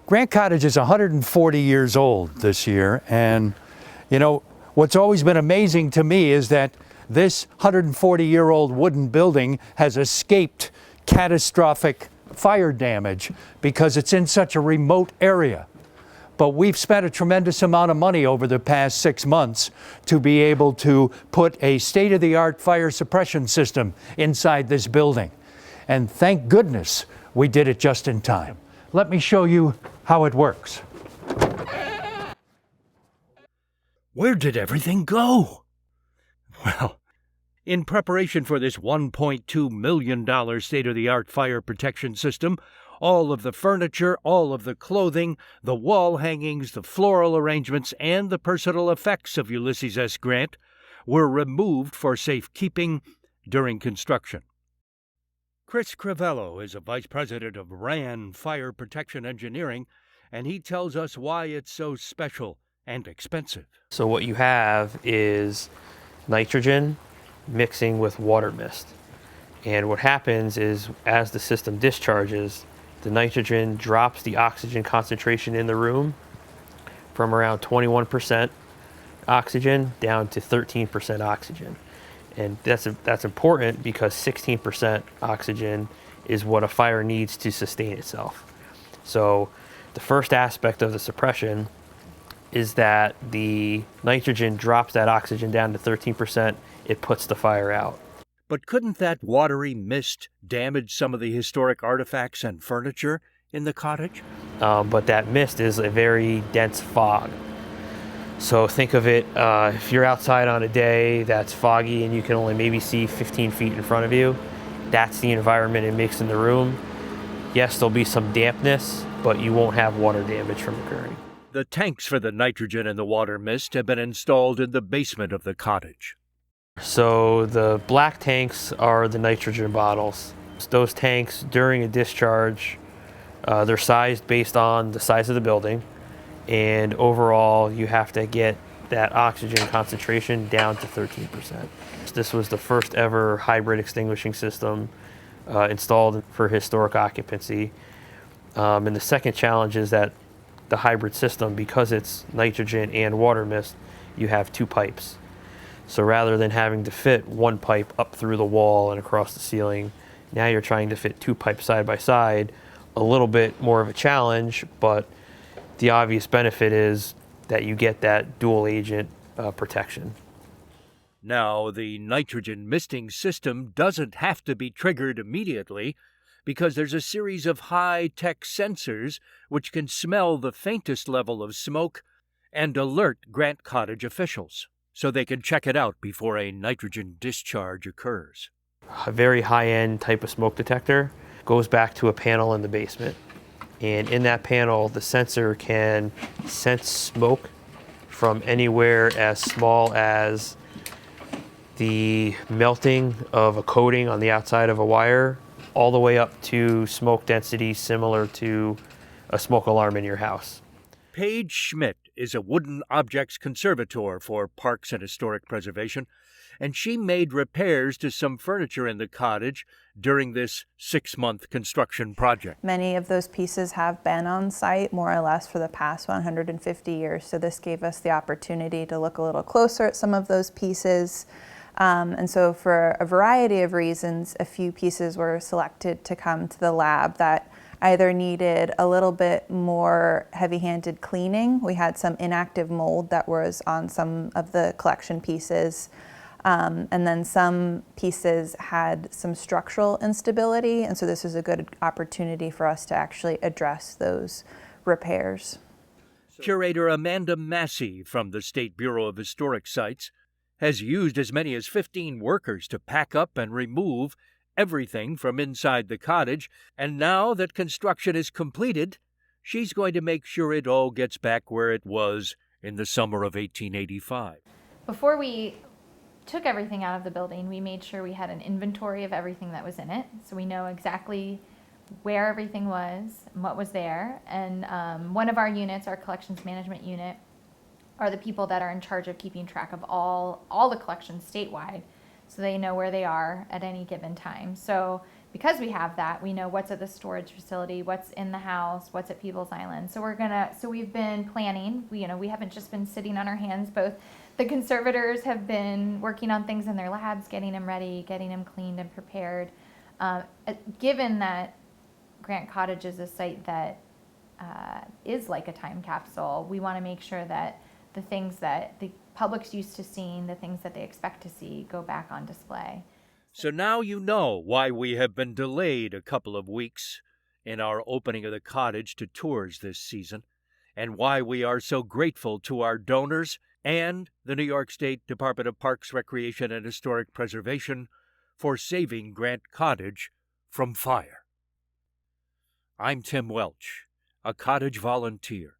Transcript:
Grant Cottage is 140 years old this year, and you know, what's always been amazing to me is that this 140-year-old wooden building has escaped catastrophic fire damage because it's in such a remote area. But we've spent a tremendous amount of money over the past 6 months to be able to put a state-of-the-art fire suppression system inside this building. And thank goodness we did it just in time. Let me show you how it works. Where did everything go? Well, in preparation for this $1.2 million state-of-the-art fire protection system, all of the furniture, all of the clothing, the wall hangings, the floral arrangements, and the personal effects of Ulysses S. Grant were removed for safekeeping during construction. Chris Crivello is a vice president of RAN Fire Protection Engineering, and he tells us why it's so special and expensive. So what you have is nitrogen mixing with water mist. And what happens is as the system discharges, the nitrogen drops the oxygen concentration in the room from around 21% oxygen down to 13% oxygen. And that's important because 16% oxygen is what a fire needs to sustain itself. So the first aspect of the suppression is that the nitrogen drops that oxygen down to 13%, it puts the fire out. But couldn't that watery mist damage some of the historic artifacts and furniture in the cottage? But that mist is a very dense fog. So think of it, if you're outside on a day that's foggy and you can only maybe see 15 feet in front of you, that's the environment it makes in the room. Yes, there'll be some dampness, but you won't have water damage from occurring. The tanks for the nitrogen and the water mist have been installed in the basement of the cottage. So the black tanks are the nitrogen bottles. Those tanks, during a discharge, they're sized based on the size of the building. And overall, you have to get that oxygen concentration down to 13%. This was the first ever hybrid extinguishing system installed for historic occupancy. And the second challenge is that the hybrid system, because it's nitrogen and water mist, you have two pipes. So rather than having to fit one pipe up through the wall and across the ceiling, now you're trying to fit two pipes side by side. A little bit more of a challenge, but the obvious benefit is that you get that dual agent protection. Now, the nitrogen misting system doesn't have to be triggered immediately because there's a series of high-tech sensors which can smell the faintest level of smoke and alert Grant Cottage officials so they can check it out before a nitrogen discharge occurs. A very high-end type of smoke detector goes back to a panel in the basement. And in that panel, the sensor can sense smoke from anywhere as small as the melting of a coating on the outside of a wire, all the way up to smoke density similar to a smoke alarm in your house. Paige Schmidt is a wooden objects conservator for Parks and Historic Preservation, and she made repairs to some furniture in the cottage during this 6-month construction project. Many of those pieces have been on site more or less for the past 150 years, so this gave us the opportunity to look a little closer at some of those pieces. And so for a variety of reasons, a few pieces were selected to come to the lab that either needed a little bit more heavy-handed cleaning. We had some inactive mold that was on some of the collection pieces. And then some pieces had some structural instability, and so this is a good opportunity for us to actually address those repairs. Curator Amanda Massey from the State Bureau of Historic Sites has used as many as 15 workers to pack up and remove everything from inside the cottage, and now that construction is completed, she's going to make sure it all gets back where it was in the summer of 1885. Before we took everything out of the building, we made sure we had an inventory of everything that was in it, so we know exactly where everything was and what was there. And one of our units, our collections management unit, are the people that are in charge of keeping track of all the collections statewide, so they know where they are at any given time. So because we have that, we know what's at the storage facility, what's in the house, what's at People's Island. So we've been planning. We haven't just been sitting on our hands. Both the conservators have been working on things in their labs, getting them ready, getting them cleaned and prepared. Given that Grant Cottage is a site that is like a time capsule, we want to make sure that the things that the public's used to seeing, the things that they expect to see, go back on display. So now you know why we have been delayed a couple of weeks in our opening of the cottage to tours this season, and why we are so grateful to our donors and the New York State Department of Parks, Recreation, and Historic Preservation for saving Grant Cottage from fire. I'm Tim Welch, a cottage volunteer.